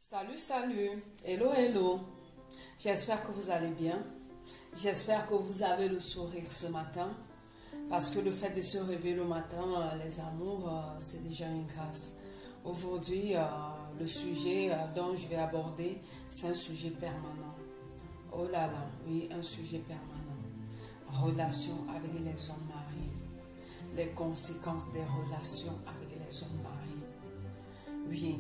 Salut, salut, hello, hello. J'espère que vous allez bien. J'espère que vous avez le sourire ce matin. Parce que le fait de se réveiller le matin, les amours, c'est déjà une grâce. Aujourd'hui, le sujet dont je vais aborder, c'est un sujet permanent. Oh là là, oui, un sujet permanent. Relation avec les hommes mariés. Les conséquences des relations avec les hommes mariés. Oui.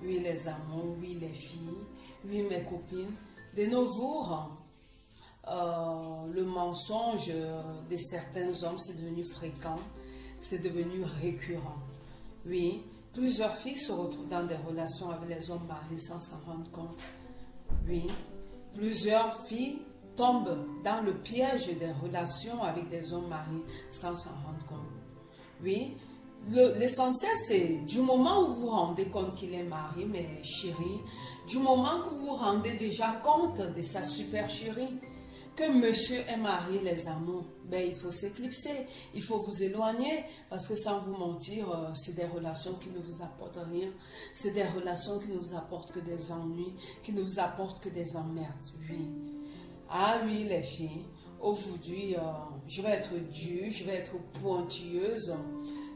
Oui, les amours, oui, les filles, oui, mes copines. De nos jours, le mensonge de certains hommes, c'est devenu fréquent, c'est devenu récurrent. Oui, plusieurs filles se retrouvent dans des relations avec les hommes mariés sans s'en rendre compte. Oui, plusieurs filles tombent dans le piège des relations avec des hommes mariés sans s'en rendre compte. Oui, l'essentiel, c'est du moment où vous vous rendez compte qu'il est marié, mais chérie, du moment que vous vous rendez déjà compte de sa super chérie, que monsieur est marié, les amours, ben, il faut s'éclipser, il faut vous éloigner, parce que sans vous mentir, c'est des relations qui ne vous apportent rien, c'est des relations qui ne vous apportent que des ennuis, qui ne vous apportent que des emmerdes, oui. Ah oui, les filles, aujourd'hui, je vais être dure, je vais être pointilleuse.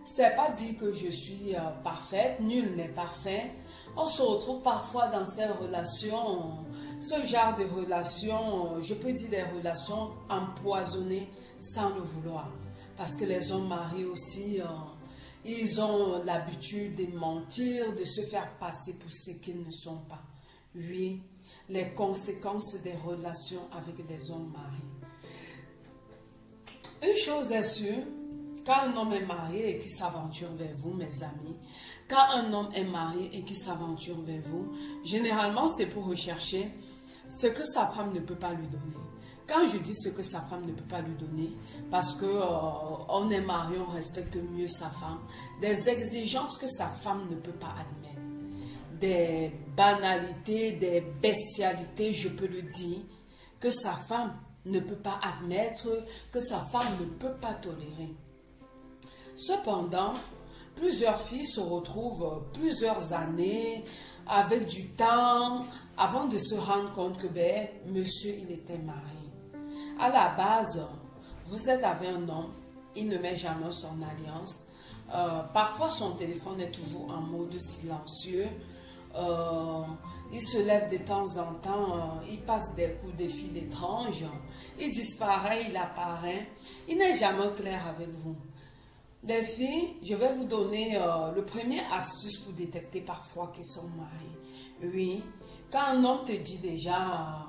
C'est pas dit que je suis parfaite, nul n'est parfait. On se retrouve parfois dans ces relations, ce genre de relations, je peux dire des relations empoisonnées sans le vouloir. Parce que les hommes mariés aussi, ils ont l'habitude de mentir, de se faire passer pour ce qu'ils ne sont pas. Oui, les conséquences des relations avec des hommes mariés. Une chose est sûre, quand un homme est marié et qui s'aventure vers vous, mes amis, quand un homme est marié et qui s'aventure vers vous, généralement c'est pour rechercher ce que sa femme ne peut pas lui donner. Quand je dis ce que sa femme ne peut pas lui donner, parce que on est marié, on respecte mieux sa femme, des exigences que sa femme ne peut pas admettre, des banalités, des bestialités, je peux le dire, que sa femme ne peut pas admettre, que sa femme ne peut pas tolérer. Cependant, plusieurs filles se retrouvent plusieurs années avec du temps avant de se rendre compte que ben, monsieur, il était marié. À la base, vous êtes avec un homme, il ne met jamais son alliance. Parfois, son téléphone est toujours en mode silencieux. Il se lève de temps en temps, il passe des coups de fil étranges, il disparaît, il apparaît. Il n'est jamais clair avec vous. Les filles, je vais vous donner le premier astuce pour détecter parfois qu'ils sont mariés. Oui, quand un homme te dit déjà,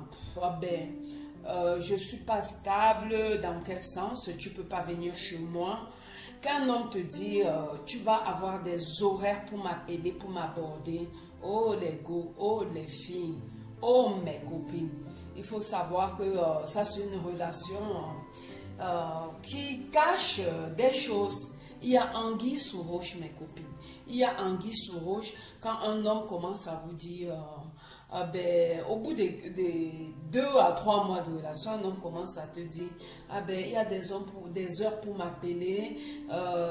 je ne suis pas stable, dans quel sens, tu ne peux pas venir chez moi. Quand un homme te dit, tu vas avoir des horaires pour m'appeler, pour m'aborder. Oh les go, oh les filles, oh mes copines. Il faut savoir que ça c'est une relation qui cache des choses. Il y a anguille sous roche, mes copines. Il y a anguille sous roche quand un homme commence à vous dire, au bout de 2 à 3 mois de relation, un homme commence à te dire, il y a des heures pour m'appeler,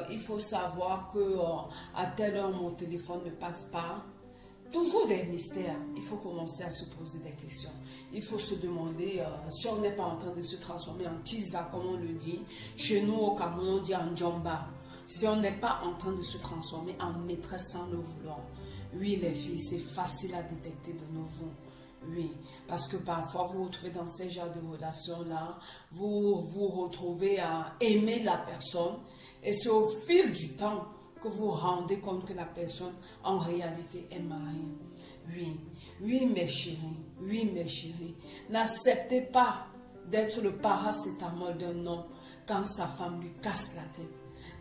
il faut savoir que à telle heure mon téléphone ne passe pas. Toujours des mystères. Il faut commencer à se poser des questions. Il faut se demander si on n'est pas en train de se transformer en tisa, comme on le dit. Chez nous, au Cameroun, on dit en djamba. Si on n'est pas en train de se transformer en maîtresse sans le vouloir. Oui, les filles, c'est facile à détecter de nouveau. Oui, parce que parfois vous vous retrouvez dans ces genres de relations-là, vous vous retrouvez à aimer la personne et c'est au fil du temps que vous vous rendez compte que la personne en réalité est mariée. Oui, oui mes chéris, n'acceptez pas d'être le paracétamol d'un homme quand sa femme lui casse la tête.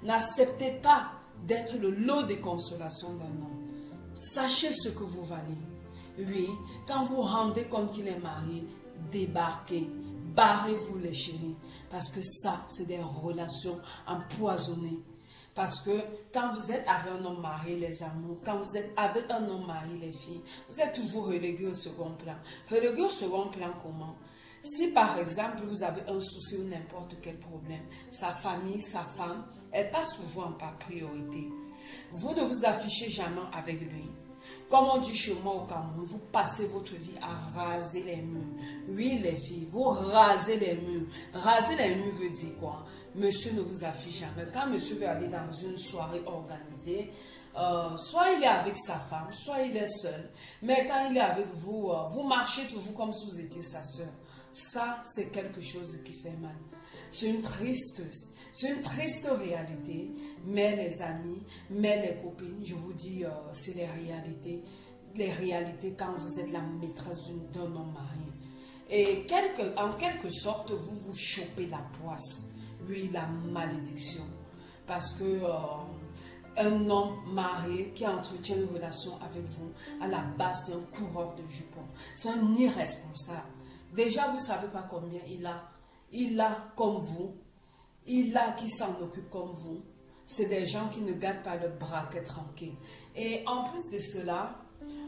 N'acceptez pas d'être le lot de consolation d'un homme. Sachez ce que vous valez. Oui, quand vous vous rendez compte qu'il est marié, débarquez, barrez-vous les chéris, parce que ça, c'est des relations empoisonnées. Parce que quand vous êtes avec un homme marié, les amours, quand vous êtes avec un homme marié, les filles, vous êtes toujours relégués au second plan. Relégués au second plan comment? Si par exemple vous avez un souci ou n'importe quel problème, sa famille, sa femme, elle passe toujours en priorité. Vous ne vous affichez jamais avec lui. Comme on dit chez moi au Cameroun, vous passez votre vie à raser les murs. Oui, les filles, vous rasez les murs. Raser les murs veut dire quoi? Monsieur ne vous affiche jamais. Quand monsieur veut aller dans une soirée organisée, soit il est avec sa femme, soit il est seul. Mais quand il est avec vous, vous marchez toujours comme si vous étiez sa soeur. Ça, c'est quelque chose qui fait mal. C'est une triste réalité. Mais les amis, mais les copines, je vous dis, c'est les réalités. Les réalités quand vous êtes la maîtresse d'un homme marié. Et en quelque sorte, vous vous chopez la poisse. Oui, la malédiction. Parce que un homme marié qui entretient une relation avec vous, à la base, c'est un coureur de jupons. C'est un irresponsable. Déjà, vous ne savez pas combien il a. Il a comme vous. Il a qui s'en occupe comme vous. C'est des gens qui ne gardent pas le braquet tranquille. Et en plus de cela,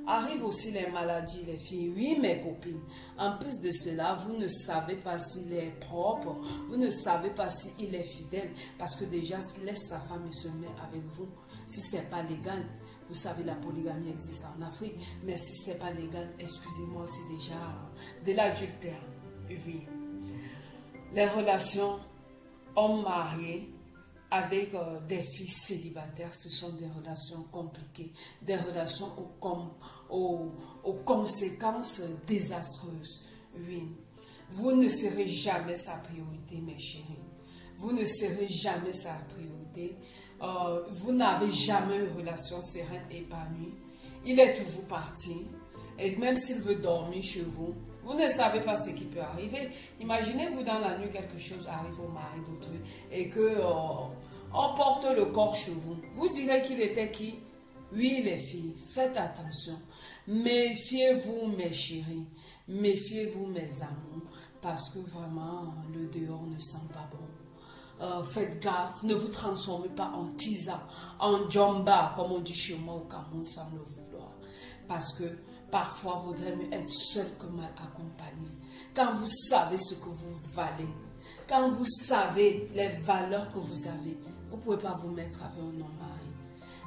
arrivent aussi les maladies, les filles. Oui, mes copines. En plus de cela, vous ne savez pas s'il est propre. Vous ne savez pas s'il est fidèle. Parce que déjà, s'il laisse sa femme et se met avec vous, si ce n'est pas légal, vous savez, la polygamie existe en Afrique. Mais si ce n'est pas légal, excusez-moi, c'est déjà de l'adultère. Oui. Les relations hommes mariés avec des filles célibataires, ce sont des relations compliquées, des relations aux conséquences désastreuses. Oui, vous ne serez jamais sa priorité, mes chéris. Vous ne serez jamais sa priorité. Vous n'avez jamais une relation sereine et épanouie. Il est toujours parti. Et même s'il veut dormir chez vous, vous ne savez pas ce qui peut arriver. Imaginez-vous dans la nuit, quelque chose arrive au mari d'autrui et que on porte le corps chez vous. Vous direz qu'il était qui? Oui, les filles, faites attention. Méfiez-vous, mes chéris. Méfiez-vous, mes amours. Parce que vraiment, le dehors ne sent pas bon. Faites gaffe. Ne vous transformez pas en tisa, en jamba, comme on dit chez moi au Cameroun, sans le vouloir. Parce que parfois, vaudrait mieux être seul que mal accompagné. Quand vous savez ce que vous valez, quand vous savez les valeurs que vous avez, vous ne pouvez pas vous mettre avec un homme marié.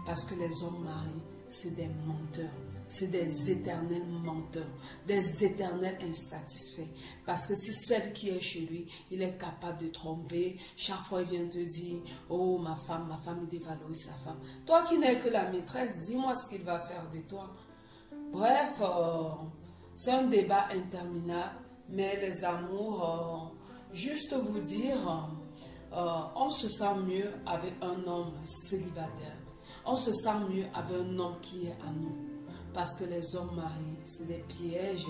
Parce que les hommes mariés, c'est des menteurs. C'est des éternels menteurs, des éternels insatisfaits. Parce que si celle qui est chez lui, il est capable de tromper, chaque fois il vient te dire, oh ma femme, il dévalorise sa femme. Toi qui n'es que la maîtresse, dis-moi ce qu'il va faire de toi. Bref, c'est un débat interminable, mais les amours, juste vous dire, on se sent mieux avec un homme célibataire. On se sent mieux avec un homme qui est à nous. Parce que les hommes mariés, c'est des pièges,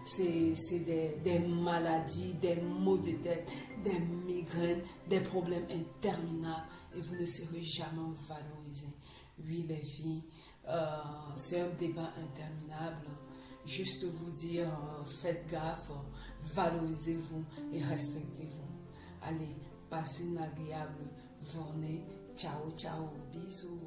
c'est des maladies, des maux de tête, des migraines, des problèmes interminables et vous ne serez jamais valorisés. Oui, les filles, c'est un débat interminable. Juste vous dire, faites gaffe, valorisez-vous et respectez-vous. Allez, passez une agréable journée. Ciao, ciao, bisous.